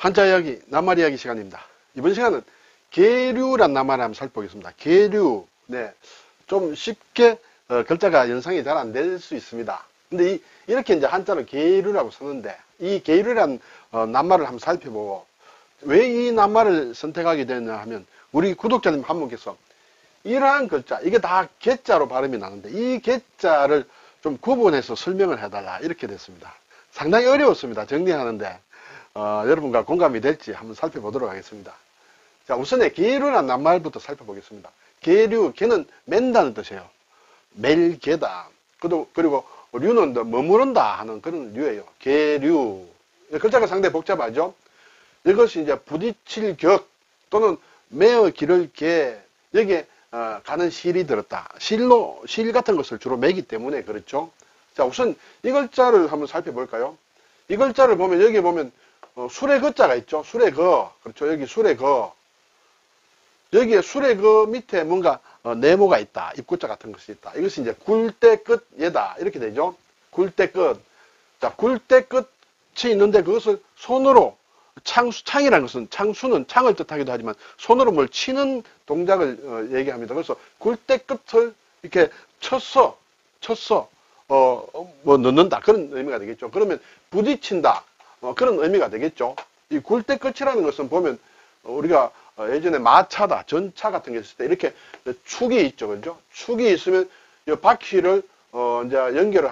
한자 이야기, 낱말 이야기 시간입니다. 이번 시간은 계류란 낱말을 한번 살펴보겠습니다. 계류, 네, 좀 쉽게 글자가 연상이 잘 안 될 수 있습니다. 근데 이렇게 이제 한자로 계류라고 쓰는데, 이 계류란 낱말을 한번 살펴보고, 왜 이 낱말을 선택하게 됐냐 하면, 우리 구독자님 한 분께서 이러한 글자, 이게 다 개자로 발음이 나는데, 이 개자를 좀 구분해서 설명을 해달라, 이렇게 됐습니다. 상당히 어려웠습니다. 정리하는데, 여러분과 공감이 될지 한번 살펴보도록 하겠습니다. 자, 우선에 계류란 낱말부터 살펴보겠습니다. 계류, 개는 맨다는 뜻이에요. 멜개다. 그리고 류는 머무른다 하는 그런 류예요. 계류. 글자가 상당히 복잡하죠. 이것이 이제 부딪힐 격 또는 매어 기를 개, 여기에 가는 실이 들었다. 실 같은 것을 주로 매기 때문에 그렇죠. 자, 우선 이 글자를 한번 살펴볼까요? 이 글자를 보면 여기 보면 술의 거자가 있죠. 술의 거. 그렇죠. 여기 술의 거. 여기에 술의 거 밑에 뭔가 네모가 있다. 입구자 같은 것이 있다. 이것이 이제 굴대 끝 예다. 이렇게 되죠. 굴대 끝. 자, 굴대 끝이 있는데 그것을 손으로 창이라는 것은 창수는 창을 뜻하기도 하지만 손으로 뭘 치는 동작을 얘기합니다. 그래서 굴대 끝을 이렇게 쳤어 뭐 넣는다 그런 의미가 되겠죠. 그러면 부딪힌다 그런 의미가 되겠죠. 이 굴대 끝이라는 것은 보면 우리가 예전에 마차다 전차 같은 게 있을 때 이렇게 축이 있죠, 그죠? 축이 있으면 이 바퀴를 이제 연결을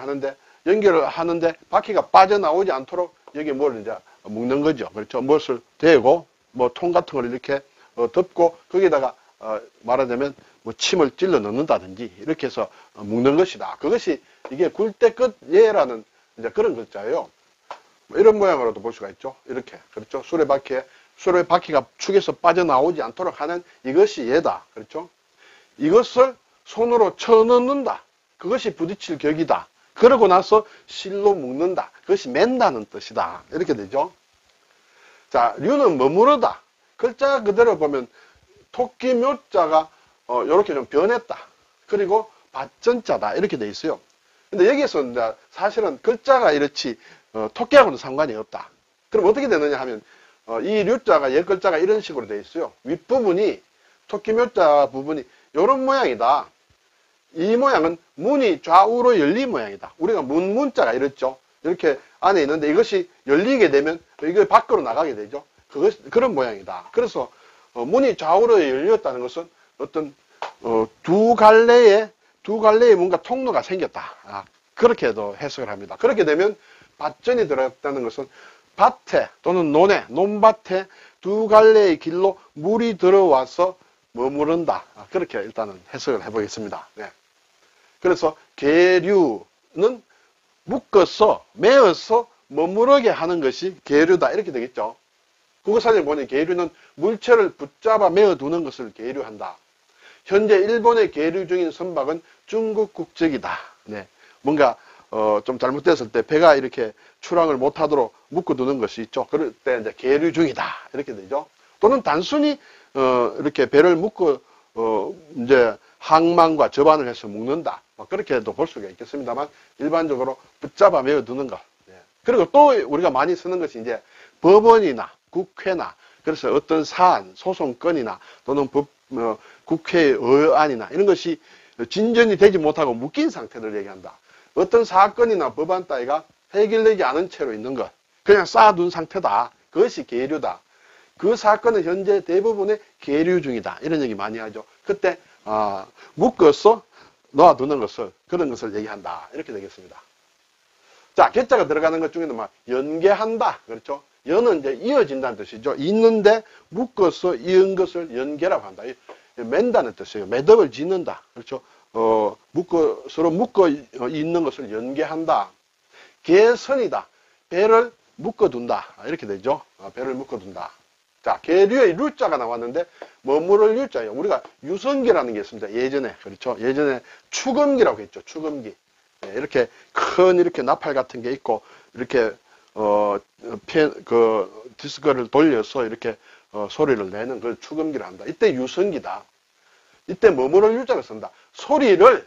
하는데 바퀴가 빠져나오지 않도록 여기 뭘 이제 묶는 거죠. 그렇죠. 무엇을 대고, 뭐 통 같은 걸 이렇게 덮고, 거기다가 말하자면 뭐 침을 찔러 넣는다든지, 이렇게 해서 묶는 것이다. 그것이 이게 굴대 끝 예라는 이제 그런 글자예요. 뭐 이런 모양으로도 볼 수가 있죠. 이렇게. 그렇죠. 수레바퀴가 축에서 빠져나오지 않도록 하는 이것이 예다. 그렇죠. 이것을 손으로 쳐 넣는다. 그것이 부딪힐 격이다. 그러고 나서 실로 묶는다. 그것이 맨다는 뜻이다. 이렇게 되죠. 자, 류는 머무르다. 글자 그대로 보면 토끼 묘자가 이렇게 좀 변했다. 그리고 밭전자다. 이렇게 돼 있어요. 근데 여기에서 이제 사실은 글자가 이렇지 토끼하고는 상관이 없다. 그럼 어떻게 되느냐 하면 이 류자가 옛 글자가 이런 식으로 돼 있어요. 윗부분이 토끼 묘자 부분이 이런 모양이다. 이 모양은 문이 좌우로 열린 모양이다. 우리가 문자가 이렇죠. 이렇게 안에 있는데 이것이 열리게 되면 이거 밖으로 나가게 되죠. 그런 모양이다. 그래서 문이 좌우로 열렸다는 것은 어떤 두 갈래에 뭔가 통로가 생겼다. 그렇게도 해석을 합니다. 그렇게 되면 밭전이 들어갔다는 것은 밭에 또는 논밭에 두 갈래의 길로 물이 들어와서 머무른다. 그렇게 일단은 해석을 해보겠습니다. 네. 그래서 계류는 묶어서 매어서 머무르게 하는 것이 계류다 이렇게 되겠죠. 국어사전에 보니 계류는 물체를 붙잡아 매어두는 것을 계류한다. 현재 일본에 계류 중인 선박은 중국 국적이다. 네. 뭔가 좀 잘못됐을 때 배가 이렇게 출항을 못하도록 묶어두는 것이 있죠. 그럴 때 이제 계류 중이다 이렇게 되죠. 또는 단순히 이렇게 배를 묶어 이제 항만과 접안을 해서 묶는다. 그렇게도 볼 수가 있겠습니다만 일반적으로 붙잡아 매어두는 것. 네. 그리고 또 우리가 많이 쓰는 것이 이제 법원이나 국회나 그래서 어떤 사안, 소송건이나 또는 국회의 의안이나 이런 것이 진전이 되지 못하고 묶인 상태를 얘기한다. 어떤 사건이나 법안 따위가 해결되지 않은 채로 있는 것. 그냥 쌓아둔 상태다. 그것이 계류다. 그 사건은 현재 대부분의 계류 중이다. 이런 얘기 많이 하죠. 그때 묶어서 놓아두는 것을 그런 것을 얘기한다. 이렇게 되겠습니다. 자, 개자가 들어가는 것 중에는 연계한다. 그렇죠? 연은 이제 이어진다는 뜻이죠. 있는데 묶어서 이은 것을 연계라고 한다. 맨다는 뜻이에요. 매듭을 짓는다. 그렇죠? 서로 묶어 있는 것을 연계한다. 계선이다. 배를 묶어둔다. 이렇게 되죠. 배를 묶어둔다. 자, 계류의 류자가 나왔는데 머무를 류자예요. 우리가 유성기라는 게 있습니다. 예전에 그렇죠. 예전에 추금기라고 했죠. 추금기. 네, 이렇게 큰 이렇게 나팔 같은 게 있고 이렇게 디스크를 돌려서 이렇게 소리를 내는 그 추금기를 한다. 이때 유성기다. 이때 머무를 유자를 쓴다. 소리를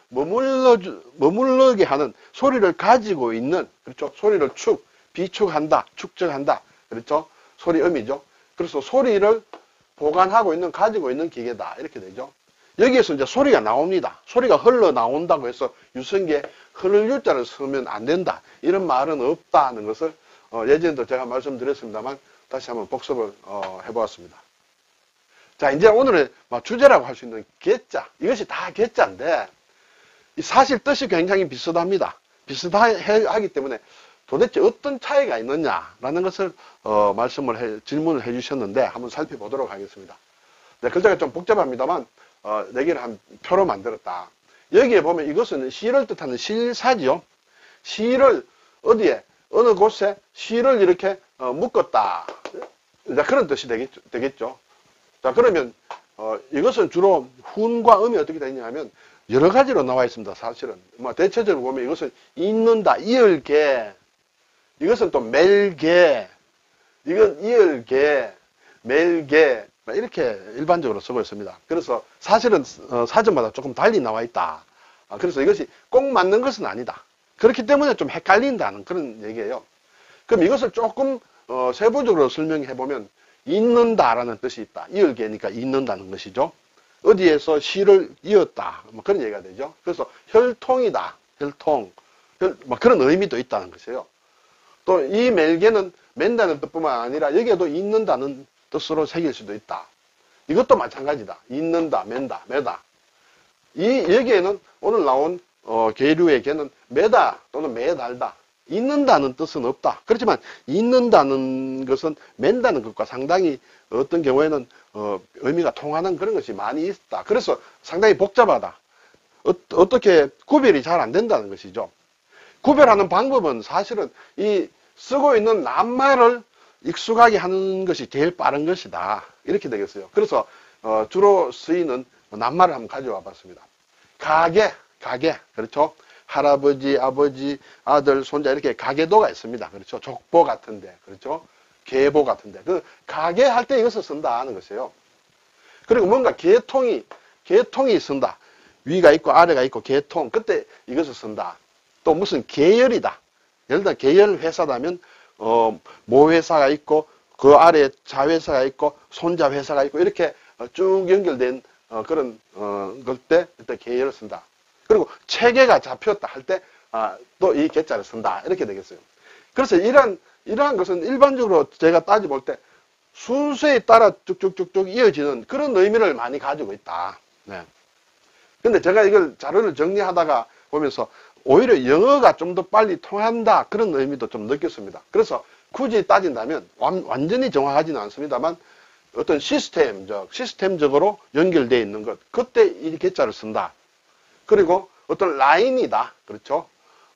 머물러게 하는 소리를 가지고 있는 그렇죠. 소리를 비축한다, 축적한다. 그렇죠? 소리음이죠. 그래서 소리를 보관하고 있는, 가지고 있는 기계다. 이렇게 되죠. 여기에서 이제 소리가 나옵니다. 소리가 흘러나온다고 해서 유성기에 흐를 유자를 쓰면 안 된다. 이런 말은 없다는 것을 예전에도 제가 말씀드렸습니다만 다시 한번 복습을 해보았습니다. 자, 이제 오늘의 주제라고 할 수 있는 개자. 이것이 다 개자인데 사실 뜻이 굉장히 비슷합니다. 비슷하기 때문에 도대체 어떤 차이가 있느냐라는 것을 질문을 해주셨는데 한번 살펴보도록 하겠습니다. 네, 글자가 좀 복잡합니다만 4개를 한 표로 만들었다. 여기에 보면 이것은 시를 뜻하는 실사지요. 시를 어디에 어느 곳에 시를 이렇게 묶었다. 그런 뜻이 되겠죠. 자, 그러면 이것은 주로 훈과 음이 어떻게 되냐면 여러 가지로 나와 있습니다. 사실은 대체적으로 보면 이것은 잇는다, 이을개, 이것은 또 멜개, 이건 이을개, 멜개 이렇게 일반적으로 쓰고 있습니다. 그래서 사실은 사전마다 조금 달리 나와 있다. 그래서 이것이 꼭 맞는 것은 아니다. 그렇기 때문에 좀 헷갈린다는 그런 얘기예요. 그럼 이것을 조금 세부적으로 설명해 보면 잇는다라는 뜻이 있다. 이을개니까 잇는다는 것이죠. 어디에서 시를 이었다. 그런 얘기가 되죠. 그래서 혈통이다. 혈통. 그런 의미도 있다는 것이에요. 또 이 멜개는 맨다는 뜻뿐만 아니라 여기에도 잇는다는 뜻으로 새길 수도 있다. 이것도 마찬가지다. 잇는다, 맨다, 매다. 여기에는 오늘 나온 계류의 개는 매다 또는 매달다. 잇는다는 뜻은 없다. 그렇지만 잇는다는 것은 맨다는 것과 상당히 어떤 경우에는 의미가 통하는 그런 것이 많이 있다. 그래서 상당히 복잡하다. 어떻게 구별이 잘 안 된다는 것이죠. 구별하는 방법은 사실은 이 쓰고 있는 낱말을 익숙하게 하는 것이 제일 빠른 것이다. 이렇게 되겠어요. 그래서 주로 쓰이는 낱말을 한번 가져와 봤습니다. 가계, 그렇죠? 할아버지, 아버지, 아들, 손자 이렇게 가계도가 있습니다. 그렇죠? 족보 같은데, 그렇죠? 계보 같은데. 그 가계 할 때 이것을 쓴다 하는 것이에요. 그리고 뭔가 계통이 쓴다. 위가 있고 아래가 있고 계통. 그때 이것을 쓴다. 또 무슨 계열이다. 예를 들어 계열 회사라면 모 회사가 있고 그 아래에 자회사가 있고 손자 회사가 있고 이렇게 쭉 연결된 그런 걸 때 일단 계열을 쓴다. 그리고 체계가 잡혔다 할 때 또 이 개자를 쓴다. 이렇게 되겠어요. 그래서 이러한 것은 일반적으로 제가 따져볼 때 순서에 따라 쭉쭉쭉쭉 이어지는 그런 의미를 많이 가지고 있다. 네. 근데 제가 이걸 자료를 정리하다가 보면서 오히려 영어가 좀 더 빨리 통한다. 그런 의미도 좀 느꼈습니다. 그래서 굳이 따진다면 완전히 정확하지는 않습니다만 어떤 시스템적으로 연결되어 있는 것. 그때 이 개자를 쓴다. 그리고 어떤 라인이다. 그렇죠?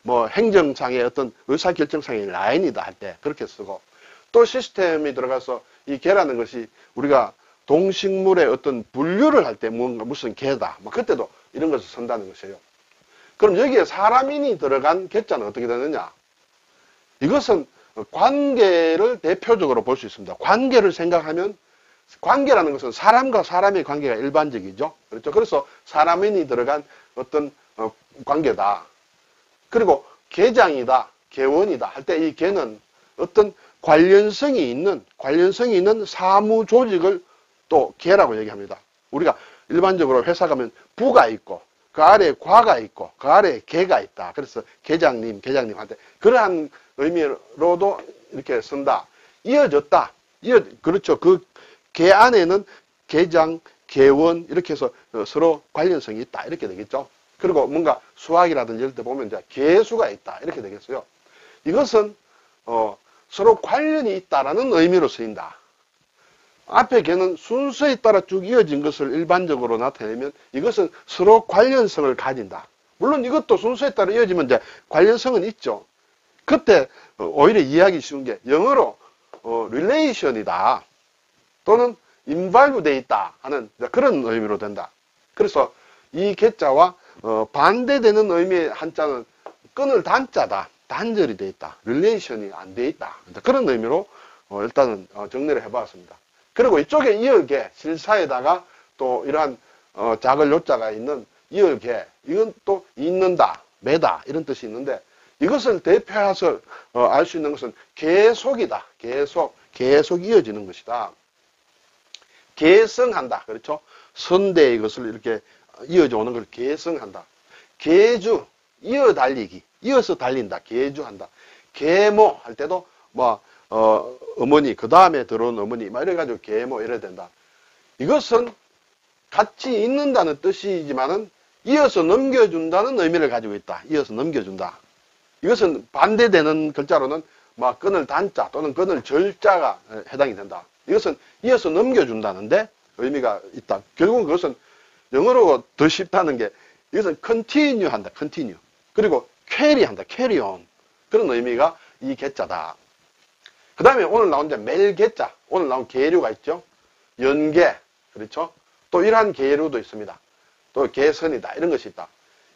행정상의 어떤 의사결정상의 라인이다 할 때 그렇게 쓰고 또 시스템이 들어가서 이 개라는 것이 우리가 동식물의 어떤 분류를 할 때 무슨 개다. 그때도 이런 것을 쓴다는 것이에요. 그럼 여기에 사람인이 들어간 개자는 어떻게 되느냐? 이것은 관계를 대표적으로 볼 수 있습니다. 관계를 생각하면 관계라는 것은 사람과 사람의 관계가 일반적이죠. 그렇죠? 그래서 사람인이 들어간 어떤 관계다. 그리고 계장이다, 계원이다 할 때 이 계는 어떤 관련성이 있는 사무 조직을 또 계라고 얘기합니다. 우리가 일반적으로 회사 가면 부가 있고 그 아래에 과가 있고 그 아래에 계가 있다. 그래서 계장님 한테 그러한 의미로도 이렇게 쓴다. 이어졌다. 그렇죠. 그 계 안에는 계장, 계원 이렇게 해서 서로 관련성이 있다. 이렇게 되겠죠. 그리고 뭔가 수학이라든지 이럴 때 보면 이제 계수가 있다. 이렇게 되겠어요. 이것은 서로 관련이 있다라는 의미로 쓰인다. 앞에 개는 순서에 따라 쭉 이어진 것을 일반적으로 나타내면 이것은 서로 관련성을 가진다. 물론 이것도 순서에 따라 이어지면 이제 관련성은 있죠. 그때 오히려 이해하기 쉬운 게 영어로 relation이다. 또는 involve 돼 있다 하는 그런 의미로 된다. 그래서 이 개자와 반대되는 의미의 한자는 끊을 단자다. 단절이 돼 있다. relation이 안 돼 있다. 그런 의미로 일단은 정리를 해봤습니다. 그리고 이쪽에 이을개, 실사에다가 또 이러한 작을 요자가 있는 이을개, 이건 또 잇는다, 매다 이런 뜻이 있는데 이것을 대표해서 알 수 있는 것은 계속이다. 계속, 계속 이어지는 것이다. 계승한다. 그렇죠? 선대의 것을 이렇게 이어져 오는 걸 계승한다. 계주, 이어 달리기. 이어서 달린다. 계주한다. 계모 할 때도 뭐 어머니, 그 다음에 들어온 어머니 막 이래가지고 계모 이래야 된다. 이것은 같이 있는다는 뜻이지만은 이어서 넘겨준다는 의미를 가지고 있다. 이어서 넘겨준다. 이것은 반대되는 글자로는 막 끊을 단자 또는 끊을 절자가 해당이 된다. 이것은 이어서 넘겨준다는데 의미가 있다. 결국은 그것은 영어로 더 쉽다는 게 이것은 continue 한다. continue. 그리고 carry 한다. carry on. 그런 의미가 이 개자다. 그 다음에 오늘 나온 이제 멜개자. 오늘 나온 계류가 있죠. 연계. 그렇죠. 또 이러한 계류도 있습니다. 또 개선이다. 이런 것이 있다.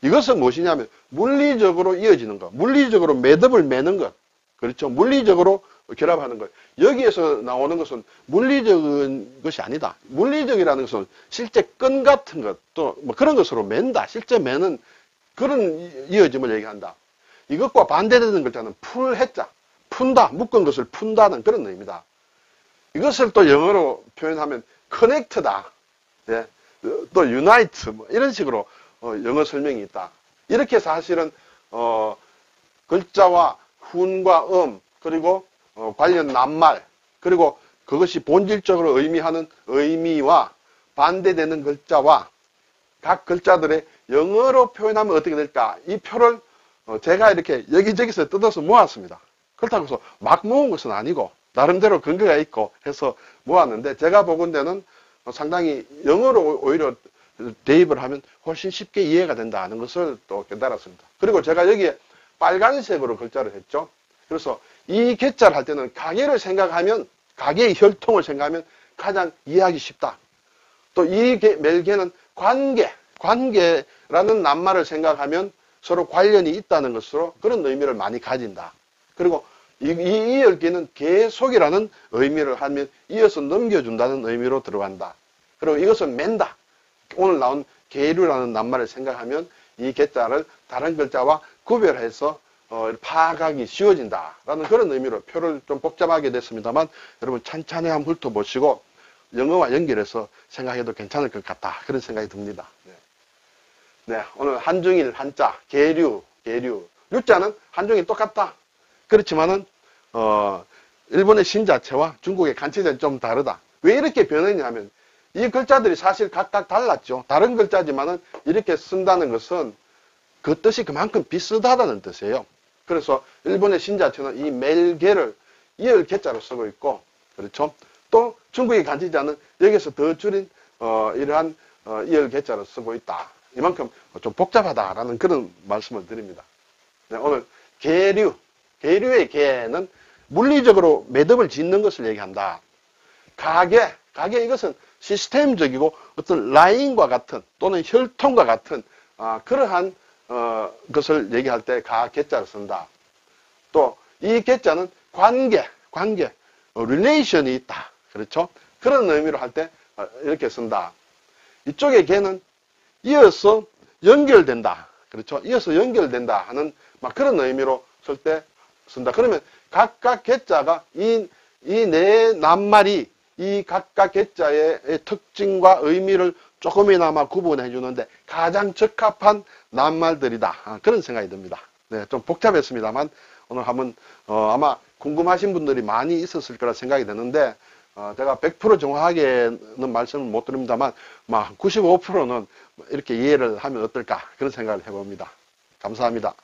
이것은 무엇이냐면 물리적으로 이어지는 것. 물리적으로 매듭을 매는 것. 그렇죠. 물리적으로 결합하는 것. 여기에서 나오는 것은 물리적인 것이 아니다. 물리적이라는 것은 실제 끈 같은 것, 또 뭐 그런 것으로 맨다. 실제 매는 그런 이어짐을 얘기한다. 이것과 반대되는 글자는 풀해자. 푼다. 묶은 것을 푼다는 그런 의미다. 이것을 또 영어로 표현하면 connect다. 네. 또 unite. 뭐 이런 식으로 영어 설명이 있다. 이렇게 사실은 글자와 훈과 그리고 관련 낱말, 그리고 그것이 본질적으로 의미하는 의미와 반대되는 글자와 각 글자들의 영어로 표현하면 어떻게 될까? 이 표를 제가 이렇게 여기저기서 뜯어서 모았습니다. 그렇다고 해서 막 모은 것은 아니고 나름대로 근거가 있고 해서 모았는데 제가 보건대는 상당히 영어로 오히려 대입을 하면 훨씬 쉽게 이해가 된다는 것을 또 깨달았습니다. 그리고 제가 여기에 빨간색으로 글자를 했죠. 그래서 이 개자를 할 때는 가계를 생각하면, 가계의 혈통을 생각하면 가장 이해하기 쉽다. 또 이 멜개는 관계라는 낱말을 생각하면 서로 관련이 있다는 것으로 그런 의미를 많이 가진다. 그리고 이 열개는 계속이라는 의미를 하면 이어서 넘겨준다는 의미로 들어간다. 그리고 이것은 맨다. 오늘 나온 계류라는 낱말을 생각하면 이 개자를 다른 글자와 구별해서 파악하기 쉬워진다라는 그런 의미로 표를 좀 복잡하게 됐습니다만 여러분 찬찬히 한번 훑어보시고 영어와 연결해서 생각해도 괜찮을 것 같다. 그런 생각이 듭니다. 네, 오늘 한중일 한자 계류 유자는 한중일 똑같다. 그렇지만은 일본의 신자체와 중국의 간체자는 좀 다르다. 왜 이렇게 변했냐 하면 이 글자들이 사실 각각 달랐죠. 다른 글자지만은 이렇게 쓴다는 것은 그 뜻이 그만큼 비슷하다는 뜻이에요. 그래서 일본의 신자체는 이 멜개를 이을 개자로 쓰고 있고, 그렇죠. 또 중국의 간지자는 여기서 더 줄인 이러한 이을 개자로 쓰고 있다. 이만큼 좀 복잡하다라는 그런 말씀을 드립니다. 네, 오늘 계류의 계는 물리적으로 매듭을 짓는 것을 얘기한다. 가계 이것은 시스템적이고 어떤 라인과 같은 또는 혈통과 같은 그러한 것을 얘기할 때 가계자를 쓴다. 또 이 계자는 관계, relation이 있다. 그렇죠? 그런 의미로 할 때 이렇게 쓴다. 이쪽의 계는 이어서 연결된다. 그렇죠? 이어서 연결된다 하는 막 그런 의미로 쓸 때 쓴다. 그러면 각각 계자가 이 네 낱말이 이 각각 계자의 특징과 의미를 조금이나마 구분해 주는데 가장 적합한 낱말들이다. 그런 생각이 듭니다. 네, 좀 복잡했습니다만 오늘 한번 아마 궁금하신 분들이 많이 있었을 거라 생각이 드는데 제가 100% 정확하게는 말씀을 못 드립니다만 95%는 이렇게 이해를 하면 어떨까 그런 생각을 해봅니다. 감사합니다.